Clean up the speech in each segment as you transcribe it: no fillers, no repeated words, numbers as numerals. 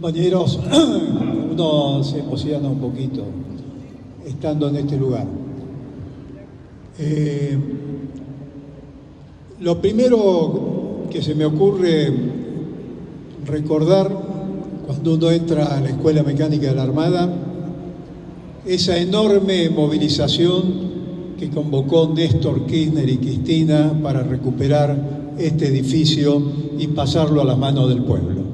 Compañeros, uno se emociona un poquito estando en este lugar. Lo primero que se me ocurre recordar cuando uno entra a la Escuela Mecánica de la Armada, esa enorme movilización que convocó Néstor Kirchner y Cristina para recuperar este edificio y pasarlo a las manos del pueblo.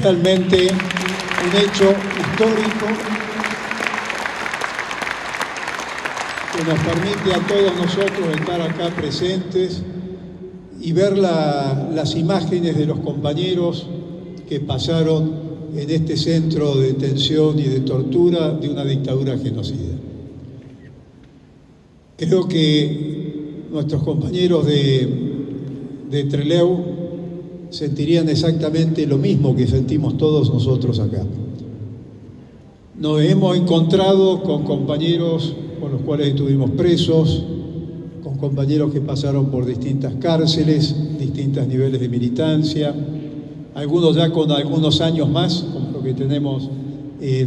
Realmente un hecho histórico que nos permite a todos nosotros estar acá presentes y ver las imágenes de los compañeros que pasaron en este centro de detención y de tortura de una dictadura genocida. Creo que nuestros compañeros de Trelew sentirían exactamente lo mismo que sentimos todos nosotros acá. Nos hemos encontrado con compañeros con los cuales estuvimos presos, con compañeros que pasaron por distintas cárceles, distintos niveles de militancia, algunos ya con algunos años más, como lo que tenemos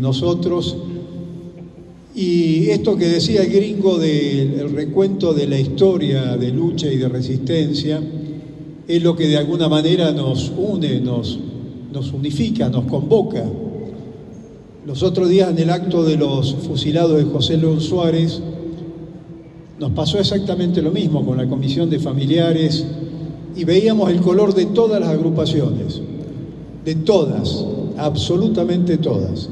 nosotros. Y esto que decía el gringo del recuento de la historia de lucha y de resistencia es lo que de alguna manera nos une, nos unifica, nos convoca. Los otros días en el acto de los fusilados de José León Suárez nos pasó exactamente lo mismo con la comisión de familiares y veíamos el color de todas las agrupaciones, de todas, absolutamente todas.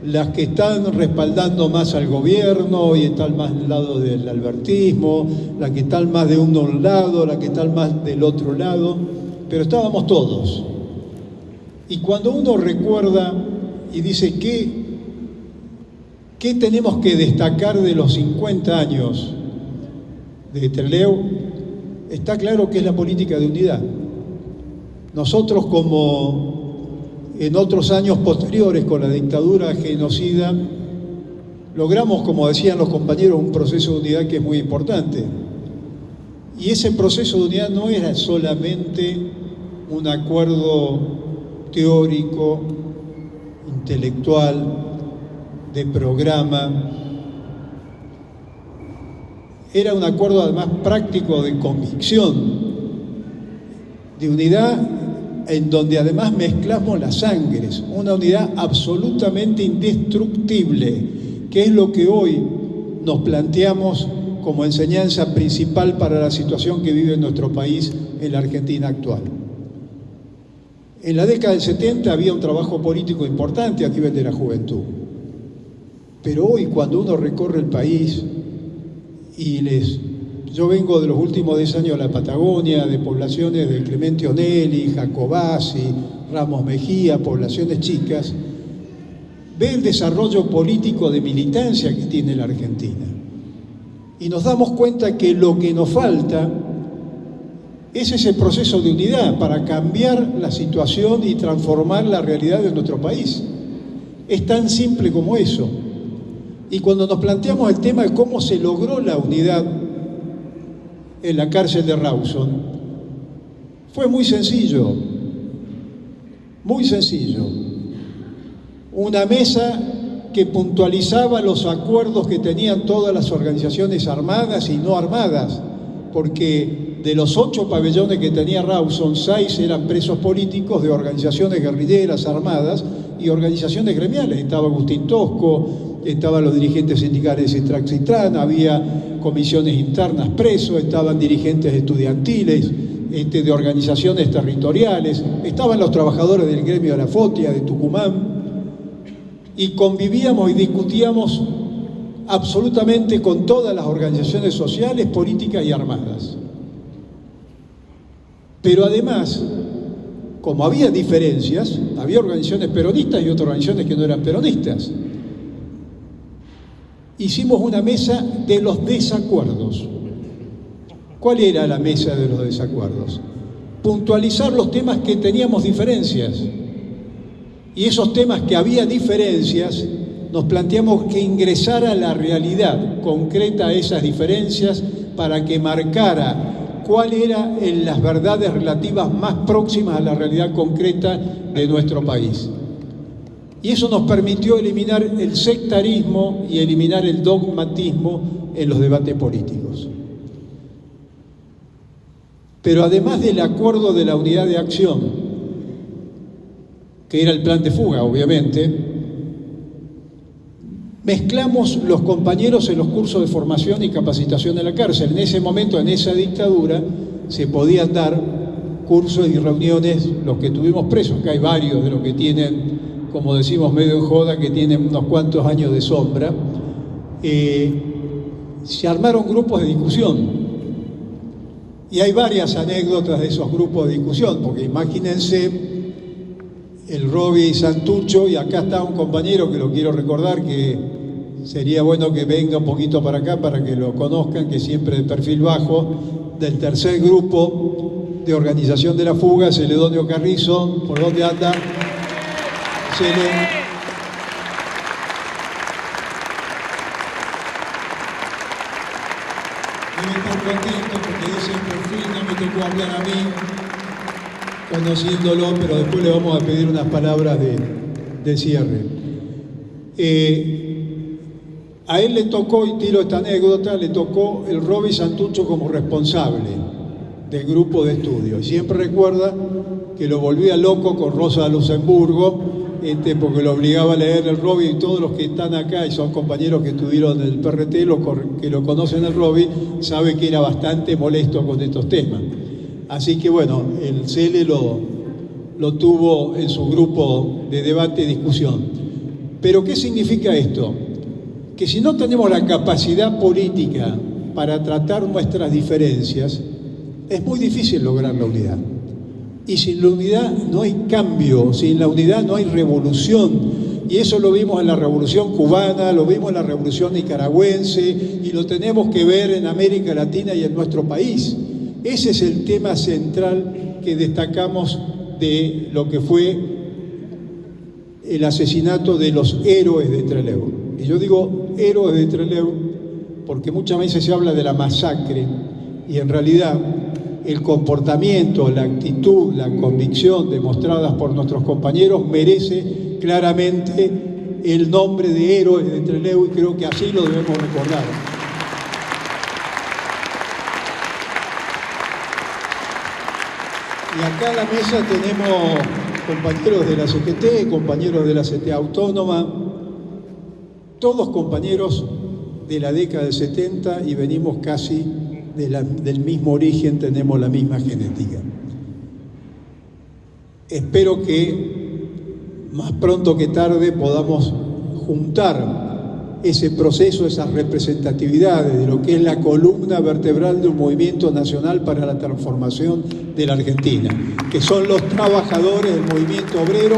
Las que están respaldando más al gobierno y están más al lado del albertismo, las que están más de un lado, las que están más del otro lado, pero estábamos todos. Y cuando uno recuerda y dice ¿qué tenemos que destacar de los 50 años de Trelew? Está claro que es la política de unidad. Nosotros, como en otros años posteriores con la dictadura genocida, logramos, como decían los compañeros, un proceso de unidad que es muy importante. Y ese proceso de unidad no era solamente un acuerdo teórico, intelectual, de programa. Era un acuerdo además práctico de convicción, de unidad en donde además mezclamos las sangres, una unidad absolutamente indestructible, que es lo que hoy nos planteamos como enseñanza principal para la situación que vive nuestro país en la Argentina actual. En la década del 70 había un trabajo político importante a nivel de la juventud, pero hoy cuando uno recorre el país yo vengo de los últimos 10 años a la Patagonia, de poblaciones de Clemente Onelli, Jacobasi, Ramos Mejía, poblaciones chicas, ve el desarrollo político de militancia que tiene la Argentina. Y nos damos cuenta que lo que nos falta es ese proceso de unidad para cambiar la situación y transformar la realidad de nuestro país. Es tan simple como eso. Y cuando nos planteamos el tema de cómo se logró la unidad en la cárcel de Rawson, fue muy sencillo, muy sencillo. Una mesa que puntualizaba los acuerdos que tenían todas las organizaciones armadas y no armadas, porque de los 8 pabellones que tenía Rawson, 6 eran presos políticos de organizaciones guerrilleras armadas y organizaciones gremiales. Estaba Agustín Tosco, estaban los dirigentes sindicales de Traxitrán, había comisiones internas presos, estaban dirigentes estudiantiles, de organizaciones territoriales, estaban los trabajadores del gremio de la FOTIA, de Tucumán, y convivíamos y discutíamos absolutamente con todas las organizaciones sociales, políticas y armadas. Pero además, como había diferencias, había organizaciones peronistas y otras organizaciones que no eran peronistas. Hicimos una mesa de los desacuerdos. ¿Cuál era la mesa de los desacuerdos? Puntualizar los temas que teníamos diferencias. Y esos temas que había diferencias, nos planteamos que ingresara la realidad concreta a esas diferencias para que marcara cuáles eran las verdades relativas más próximas a la realidad concreta de nuestro país. Y eso nos permitió eliminar el sectarismo y eliminar el dogmatismo en los debates políticos. Pero además del acuerdo de la unidad de acción, que era el plan de fuga, obviamente, mezclamos los compañeros en los cursos de formación y capacitación en la cárcel. En ese momento, en esa dictadura, se podían dar cursos y reuniones, los que tuvimos presos, que hay varios de los que tienen, como decimos medio en joda, que tienen unos cuantos años de sombra, se armaron grupos de discusión. Y hay varias anécdotas de esos grupos de discusión, porque imagínense el Robbie Santucho, y acá está un compañero que lo quiero recordar, que sería bueno que venga un poquito para acá para que lo conozcan, que siempre de perfil bajo, del tercer grupo de organización de la fuga, Celedonio Carrizo. ¿Por dónde anda? Cele. Debe estar contento porque dice, por fin no me tocó hablar a mí, conociéndolo, pero después le vamos a pedir unas palabras de cierre. A él le tocó, y tiro esta anécdota, le tocó el Robbie Santucho como responsable del grupo de estudio. Y siempre recuerda que lo volvía loco con Rosa Luxemburgo, porque lo obligaba a leer el Robbie, y todos los que están acá y son compañeros que estuvieron en el PRT, que lo conocen el Robbie, saben que era bastante molesto con estos temas. Así que bueno, el Cele lo tuvo en su grupo de debate y discusión. Pero ¿qué significa esto? Que si no tenemos la capacidad política para tratar nuestras diferencias, es muy difícil lograr la unidad. Y sin la unidad no hay cambio, sin la unidad no hay revolución. Y eso lo vimos en la Revolución Cubana, lo vimos en la Revolución Nicaragüense, y lo tenemos que ver en América Latina y en nuestro país. Ese es el tema central que destacamos de lo que fue el asesinato de los héroes de Trelew. Y yo digo héroes de Trelew porque muchas veces se habla de la masacre, y en realidad el comportamiento, la actitud, la convicción demostradas por nuestros compañeros merece claramente el nombre de héroes de Trelew, y creo que así lo debemos recordar. Y acá en la mesa tenemos compañeros de la CGT, compañeros de la CTA Autónoma, todos compañeros de la década del 70, y venimos casi del mismo origen, tenemos la misma genética. Espero que más pronto que tarde podamos juntar ese proceso, esas representatividades de lo que es la columna vertebral de un movimiento nacional para la transformación de la Argentina, que son los trabajadores del movimiento obrero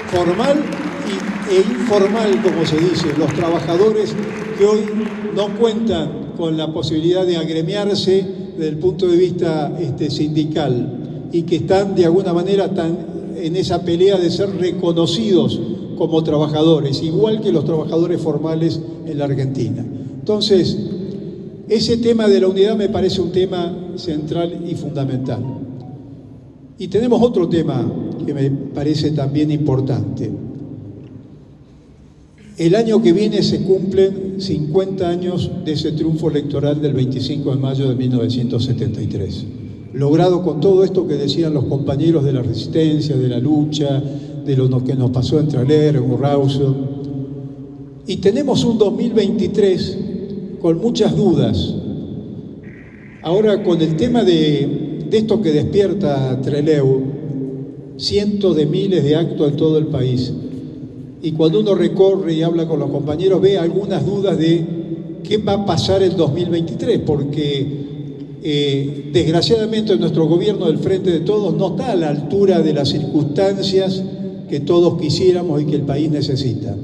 formal e informal, como se dice, los trabajadores que hoy no cuentan con la posibilidad de agremiarse desde el punto de vista sindical, y que están de alguna manera en esa pelea de ser reconocidos como trabajadores, igual que los trabajadores formales en la Argentina. Entonces, ese tema de la unidad me parece un tema central y fundamental. Y tenemos otro tema que me parece también importante. El año que viene se cumplen 50 años de ese triunfo electoral del 25 de mayo de 1973, logrado con todo esto que decían los compañeros de la resistencia, de la lucha, de lo que nos pasó en Trelew, en Rawson. Y tenemos un 2023 con muchas dudas. Ahora, con el tema de esto que despierta Trelew, cientos de miles de actos en todo el país, y cuando uno recorre y habla con los compañeros, ve algunas dudas de qué va a pasar el 2023, porque desgraciadamente nuestro gobierno del Frente de Todos no está a la altura de las circunstancias que todos quisiéramos y que el país necesita.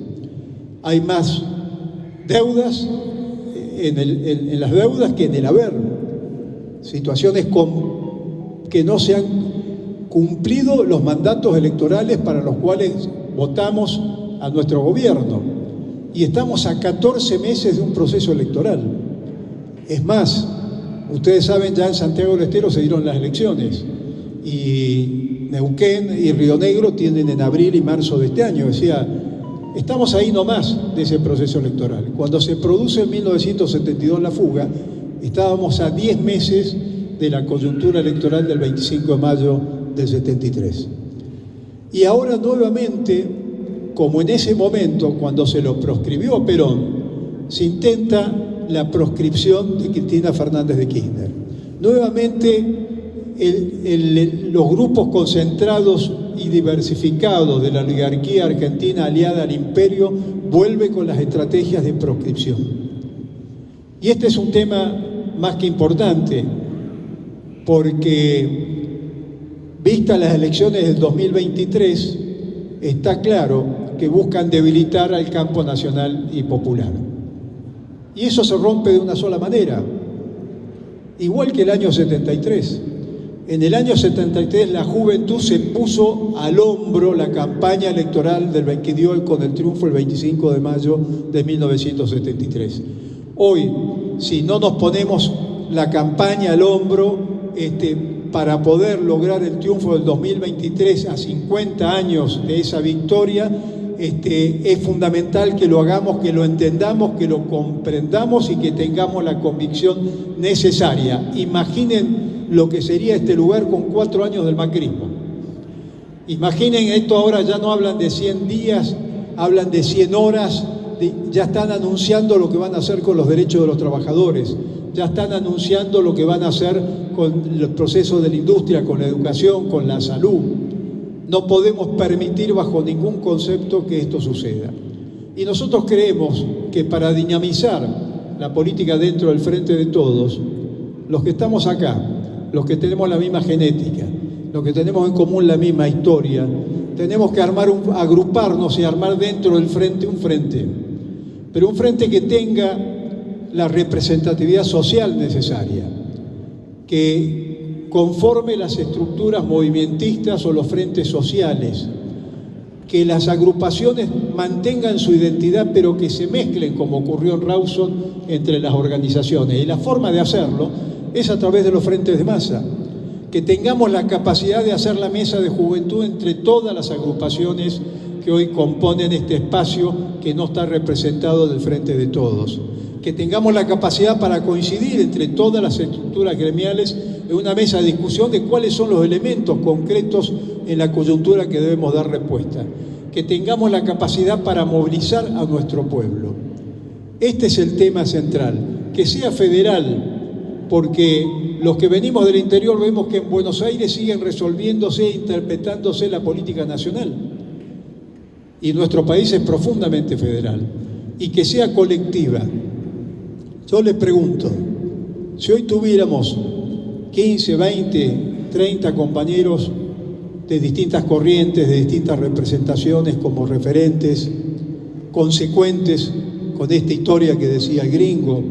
Hay más deudas en las deudas que en el haber. Situaciones que no se han cumplido los mandatos electorales para los cuales votamos a nuestro gobierno, y estamos a 14 meses de un proceso electoral. Es más, ustedes saben, ya en Santiago del Estero se dieron las elecciones, y Neuquén y Río Negro tienen en abril y marzo de este año. Decía, estamos ahí nomás de ese proceso electoral. Cuando se produce en 1972 la fuga, estábamos a 10 meses de la coyuntura electoral del 25 de mayo del 73. Y ahora nuevamente, como en ese momento, cuando se lo proscribió a Perón, se intenta la proscripción de Cristina Fernández de Kirchner. Nuevamente, los grupos concentrados y diversificados de la oligarquía argentina aliada al imperio vuelve con las estrategias de proscripción. Y este es un tema más que importante, porque vistas las elecciones del 2023, está claro que buscan debilitar al campo nacional y popular. Y eso se rompe de una sola manera, igual que el año 73. En el año 73 la juventud se puso al hombro la campaña electoral que dio con el triunfo el 25 de mayo de 1973. Hoy, si no nos ponemos la campaña al hombro para poder lograr el triunfo del 2023 a 50 años de esa victoria, es fundamental que lo hagamos, que lo entendamos, que lo comprendamos y que tengamos la convicción necesaria. Imaginen lo que sería este lugar con 4 años del macrismo. Imaginen esto, ahora ya no hablan de 100 días, hablan de 100 horas, ya están anunciando lo que van a hacer con los derechos de los trabajadores, ya están anunciando lo que van a hacer con el proceso de la industria, con la educación, con la salud. No podemos permitir bajo ningún concepto que esto suceda. Y nosotros creemos que para dinamizar la política dentro del Frente de Todos, los que estamos acá, los que tenemos la misma genética, los que tenemos en común la misma historia, tenemos que agruparnos y armar dentro del frente un frente, pero un frente que tenga la representatividad social necesaria, que conforme las estructuras movimentistas o los frentes sociales, que las agrupaciones mantengan su identidad, pero que se mezclen, como ocurrió en Rawson, entre las organizaciones. Y la forma de hacerlo es a través de los frentes de masa, que tengamos la capacidad de hacer la mesa de juventud entre todas las agrupaciones que hoy componen este espacio que no está representado del Frente de Todos, que tengamos la capacidad para coincidir entre todas las estructuras gremiales en una mesa de discusión de cuáles son los elementos concretos en la coyuntura que debemos dar respuesta, que tengamos la capacidad para movilizar a nuestro pueblo. Este es el tema central, que sea federal, porque los que venimos del interior vemos que en Buenos Aires siguen resolviéndose e interpretándose la política nacional. Y nuestro país es profundamente federal. Y que sea colectiva. Yo les pregunto, si hoy tuviéramos 15, 20, 30 compañeros de distintas corrientes, de distintas representaciones como referentes, consecuentes con esta historia que decía el gringo,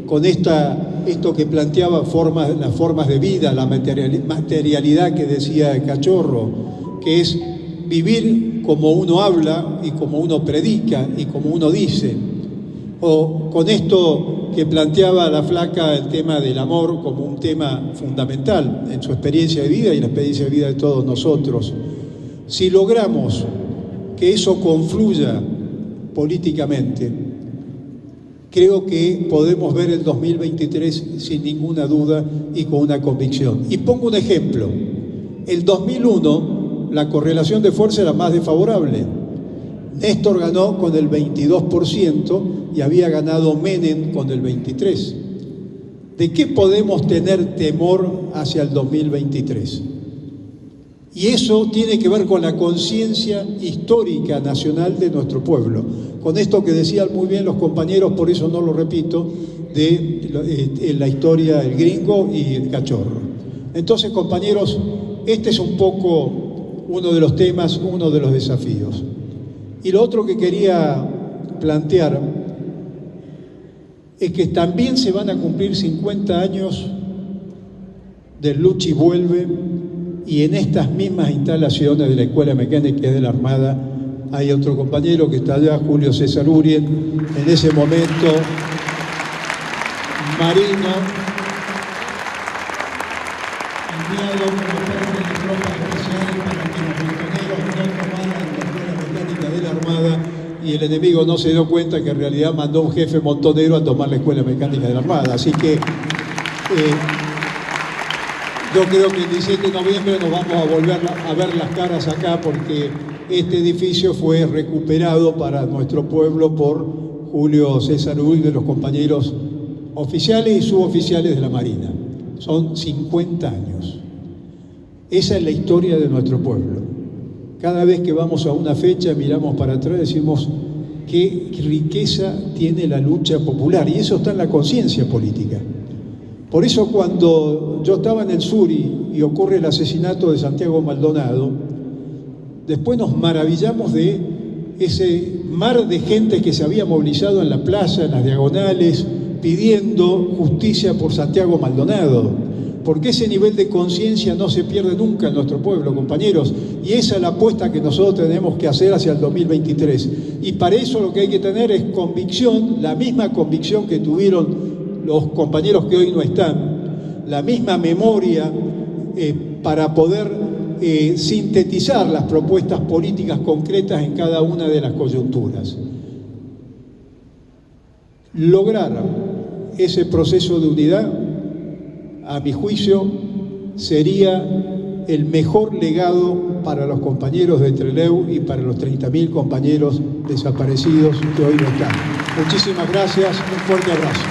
con esto que planteaba las formas de vida, la materialidad que decía el Cachorro, que es vivir como uno habla y como uno predica y como uno dice, o con esto que planteaba la flaca, el tema del amor como un tema fundamental en su experiencia de vida y en la experiencia de vida de todos nosotros. Si logramos que eso confluya políticamente, creo que podemos ver el 2023 sin ninguna duda y con una convicción. Y pongo un ejemplo. El 2001 la correlación de fuerza era más desfavorable. Néstor ganó con el 22% y había ganado Menem con el 23%. ¿De qué podemos tener temor hacia el 2023? Y eso tiene que ver con la conciencia histórica nacional de nuestro pueblo. Con esto que decían muy bien los compañeros, por eso no lo repito, de la historia del gringo y el Cachorro. Entonces, compañeros, este es un poco uno de los temas, uno de los desafíos. Y lo otro que quería plantear es que también se van a cumplir 50 años del Luchi Vuelve, y en estas mismas instalaciones de la Escuela Mecánica de la Armada hay otro compañero que está allá, Julio César Urien, en ese momento marino, enviado como parte de tropas especiales para el enemigo no se dio cuenta que en realidad mandó un jefe montonero a tomar la Escuela Mecánica de la Armada. Así que yo creo que el 17 de noviembre nos vamos a volver a ver las caras acá, porque este edificio fue recuperado para nuestro pueblo por Julio César Uy y de los compañeros oficiales y suboficiales de la Marina. Son 50 años. Esa es la historia de nuestro pueblo. Cada vez que vamos a una fecha, miramos para atrás y decimos qué riqueza tiene la lucha popular, y eso está en la conciencia política. Por eso cuando yo estaba en el sur y ocurre el asesinato de Santiago Maldonado, después nos maravillamos de ese mar de gente que se había movilizado en la plaza, en las diagonales, pidiendo justicia por Santiago Maldonado, porque ese nivel de conciencia no se pierde nunca en nuestro pueblo, compañeros, y esa es la apuesta que nosotros tenemos que hacer hacia el 2023. Y para eso lo que hay que tener es convicción, la misma convicción que tuvieron los compañeros que hoy no están, la misma memoria para poder sintetizar las propuestas políticas concretas en cada una de las coyunturas. Lograr ese proceso de unidad, a mi juicio, sería el mejor legado para los compañeros de Trelew y para los 30.000 compañeros desaparecidos que hoy no están. Muchísimas gracias, un fuerte abrazo.